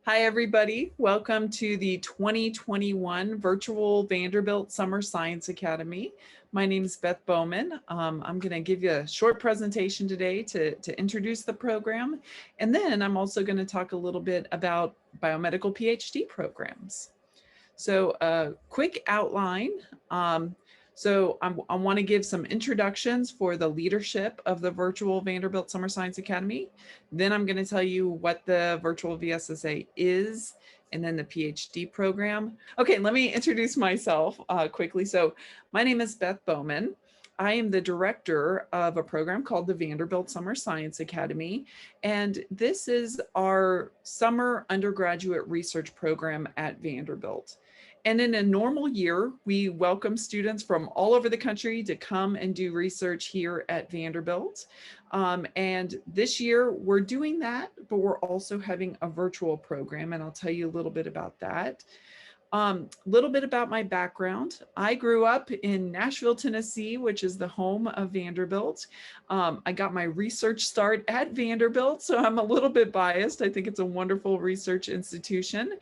Hi, everybody. Welcome to the 2021 Virtual Vanderbilt Summer Science Academy. My name is Beth Bowman. I'm going to give you a short presentation today to introduce the program. And then I'm also going to talk a little bit about biomedical PhD programs. So a quick outline. I want to give some introductions for the leadership of the virtual Vanderbilt Summer Science Academy. Then I'm going to tell you what the virtual VSSA is, and then the PhD program. Okay, let me introduce myself quickly. So my name is Beth Bowman. I am the director of a program called the Vanderbilt Summer Science Academy, and this is our summer undergraduate research program at Vanderbilt. And in a normal year, we welcome students from all over the country to come and do research here at Vanderbilt. And this year we're doing that, but we're also having a virtual program, and I'll tell you a little bit about that. Little bit about my background. I grew up in Nashville, Tennessee, which is the home of Vanderbilt. I got my research start at Vanderbilt, so I'm a little bit biased. I think it's a wonderful research institution.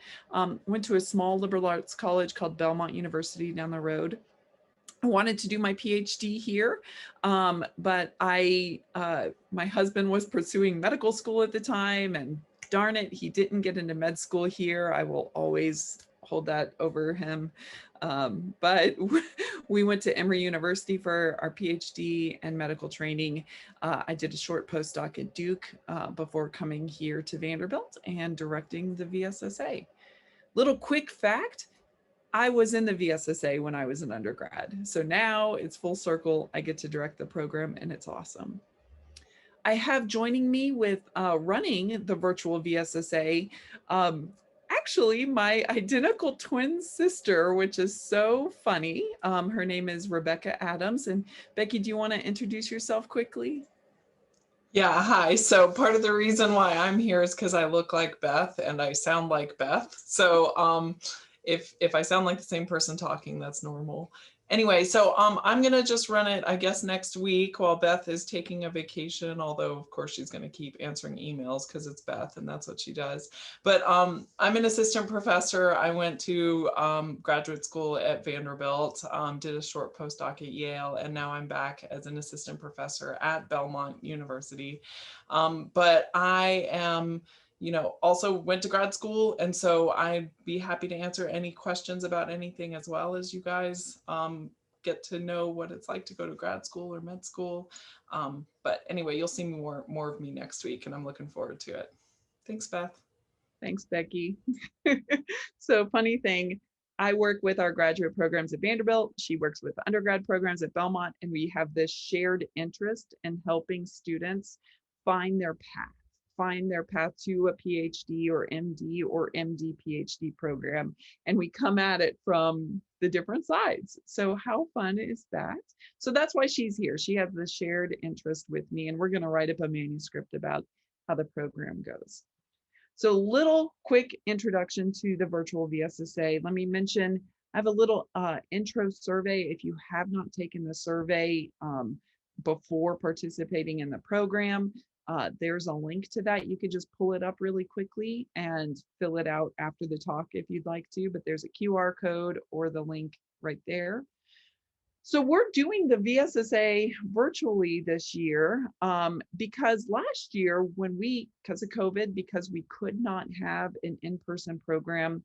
Went to a small liberal arts college called Belmont University down the road. I wanted to do my PhD here, but my husband was pursuing medical school at the time, and darn it, he didn't get into med school here. I will always hold that over him. But we went to Emory University for our PhD and medical training. I did a short postdoc at Duke before coming here to Vanderbilt and directing the VSSA. Little quick fact, I was in the VSSA when I was an undergrad. So now it's full circle. I get to direct the program and it's awesome. I have joining me with running the virtual VSSA, actually my identical twin sister, which is so funny. Her name is Rebecca Adams. And Becky, do you want to introduce yourself quickly? Yeah, hi. So part of the reason why I'm here is because I look like Beth and I sound like Beth. So if I sound like the same person talking, that's normal. Anyway, so I'm gonna just run it, I guess, next week while Beth is taking a vacation, although of course she's gonna keep answering emails because it's Beth and that's what she does. But I'm an assistant professor. I went to graduate school at Vanderbilt, did a short postdoc at Yale, and now I'm back as an assistant professor at Belmont University. But I am also went to grad school. And so I'd be happy to answer any questions about anything as well as you guys get to know what it's like to go to grad school or med school. But anyway, you'll see more of me next week and I'm looking forward to it. Thanks, Beth. Thanks, Becky. So funny thing, I work with our graduate programs at Vanderbilt. She works with undergrad programs at Belmont, and we have this shared interest in helping students find their path to a PhD or MD PhD program. And we come at it from the different sides. So how fun is that? So that's why she's here. She has the shared interest with me, and we're going to write up a manuscript about how the program goes. So little quick introduction to the virtual VSSA. Let me mention, I have a little intro survey. If you have not taken the survey before participating in the program, there's a link to that. You could just pull it up really quickly and fill it out after the talk if you'd like to, but there's a QR code or the link right there. So we're doing the VSSA virtually this year because last year because of COVID, because we could not have an in-person program,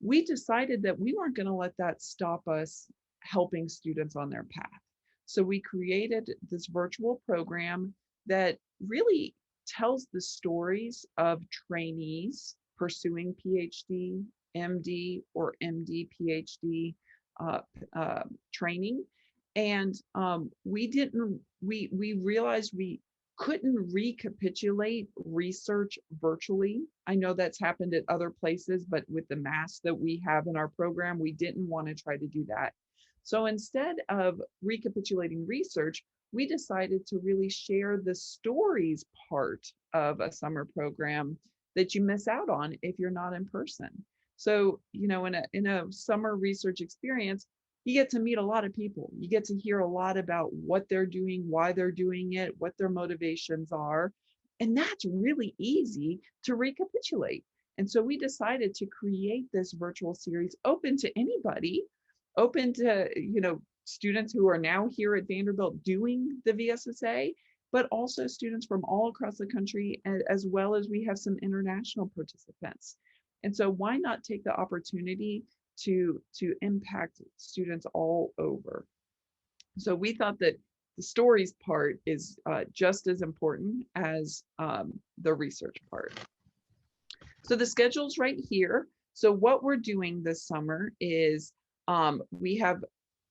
we decided that we weren't going to let that stop us helping students on their path. So we created this virtual program that really tells the stories of trainees pursuing PhD, MD, or MD PhD training. And we realized we couldn't recapitulate research virtually. I know that's happened at other places, but with the mass that we have in our program, we didn't want to try to do that. So instead of recapitulating research, we decided to really share the stories part of a summer program that you miss out on if you're not in person. So, in a summer research experience, you get to meet a lot of people. You get to hear a lot about what they're doing, why they're doing it, what their motivations are. And that's really easy to recapitulate. And so we decided to create this virtual series open to anybody, open to, students who are now here at Vanderbilt doing the VSSA, but also students from all across the country, as well as we have some international participants. And so why not take the opportunity to impact students all over? So we thought that the stories part is just as important as the research part. So the schedule's right here. So what we're doing this summer is we have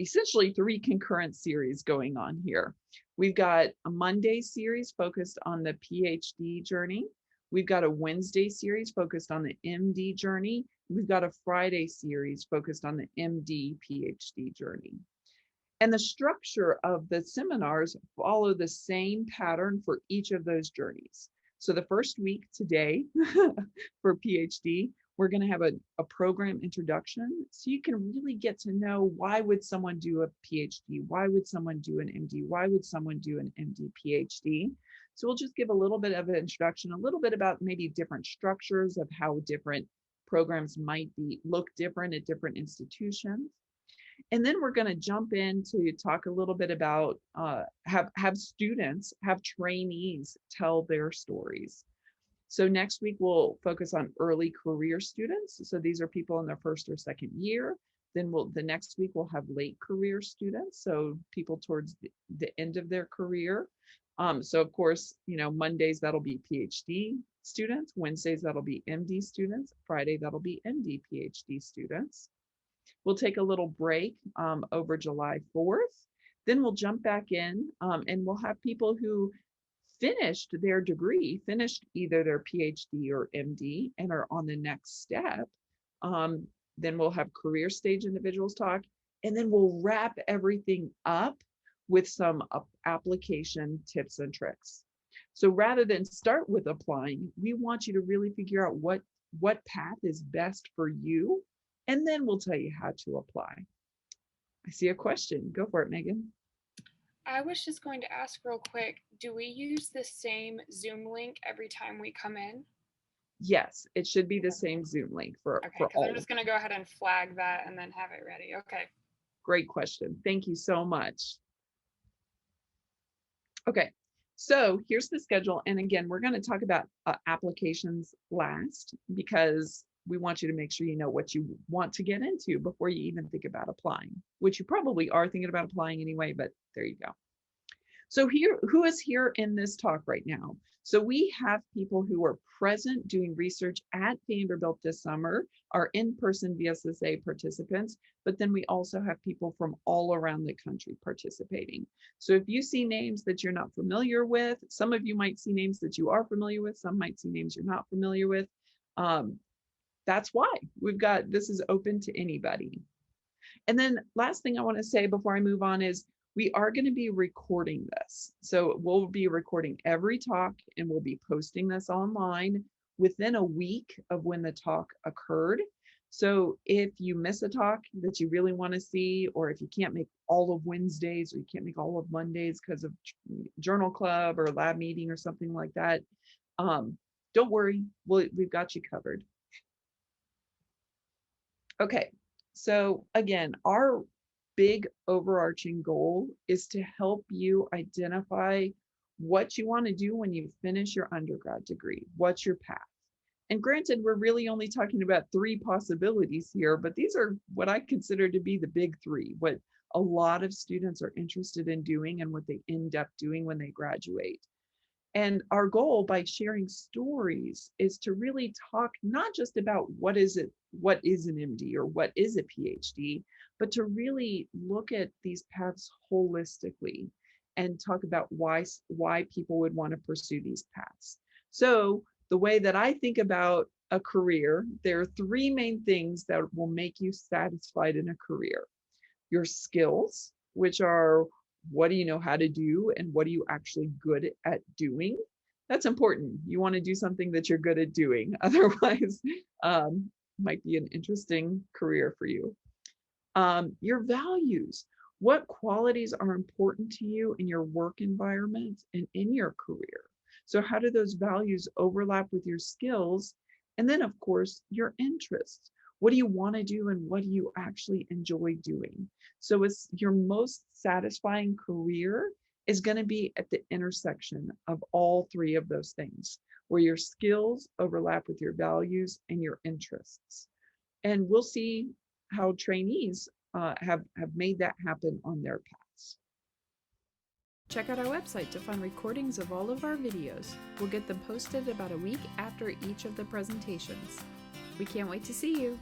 essentially 3 concurrent series going on here. We've got a Monday series focused on the PhD journey. We've got a Wednesday series focused on the MD journey. We've got a Friday series focused on the MD PhD journey. And the structure of the seminars follow the same pattern for each of those journeys. So the first week today for PhD, we're going to have a program introduction, so you can really get to know, why would someone do a PhD? Why would someone do an MD? Why would someone do an MD PhD? So we'll just give a little bit of an introduction, a little bit about maybe different structures of how different programs might look different at different institutions. And then we're going to jump in to talk a little bit about have students, have trainees tell their stories. So next week we'll focus on early career students. So these are people in their first or second year. Then the next week we'll have late career students, so people towards the end of their career. So of course, Mondays that'll be PhD students, Wednesdays that'll be MD students, Friday that'll be MD PhD students. We'll take a little break over July 4th. Then we'll jump back in and we'll have people who finished their degree, finished either their PhD or MD and are on the next step. Then we'll have career stage individuals talk, and then we'll wrap everything up with some application tips and tricks. So rather than start with applying, we want you to really figure out what path is best for you, and then we'll tell you how to apply. I see a question. Go for it, Megan. I was just going to ask real quick, do we use the same Zoom link every time we come in? Yes, it should be the same Zoom link for because all. I'm just going to go ahead and flag that and then have it ready. Okay. Great question. Thank you so much. Okay, so here's the schedule. And again, we're going to talk about applications last, because we want you to make sure you know what you want to get into before you even think about applying, which you probably are thinking about applying anyway, but there you go. So here, who is here in this talk right now? So we have people who are present doing research at Vanderbilt this summer, our in-person VSSA participants, but then we also have people from all around the country participating. So if you see names that you're not familiar with, some of you might see names that you are familiar with, some might see names you're not familiar with. That's why this is open to anybody. And then last thing I want to say before I move on is we are going to be recording this. So we'll be recording every talk and we'll be posting this online within a week of when the talk occurred. So if you miss a talk that you really want to see, or if you can't make all of Wednesdays or you can't make all of Mondays because of journal club or lab meeting or something like that, don't worry, we've got you covered. Okay, so again, our big overarching goal is to help you identify what you want to do when you finish your undergrad degree. What's your path? And granted, we're really only talking about 3 possibilities here, but these are what I consider to be the big 3, what a lot of students are interested in doing and what they end up doing when they graduate. And our goal by sharing stories is to really talk not just about what is an MD or what is a PhD, but to really look at these paths holistically and talk about why people would want to pursue these paths. So the way that I think about a career, there are 3 main things that will make you satisfied in a career. Your skills, which are what do you know how to do and what are you actually good at doing? That's important. You want to do something that you're good at doing. Otherwise, might be an interesting career for you. Your values. What qualities are important to you in your work environment and in your career? So how do those values overlap with your skills? And then, of course, your interests. What do you want to do and what do you actually enjoy doing? So it's your most satisfying career is going to be at the intersection of all three of those things, where your skills overlap with your values and your interests. And we'll see how trainees have made that happen on their paths. Check out our website to find recordings of all of our videos. We'll get them posted about a week after each of the presentations. We can't wait to see you!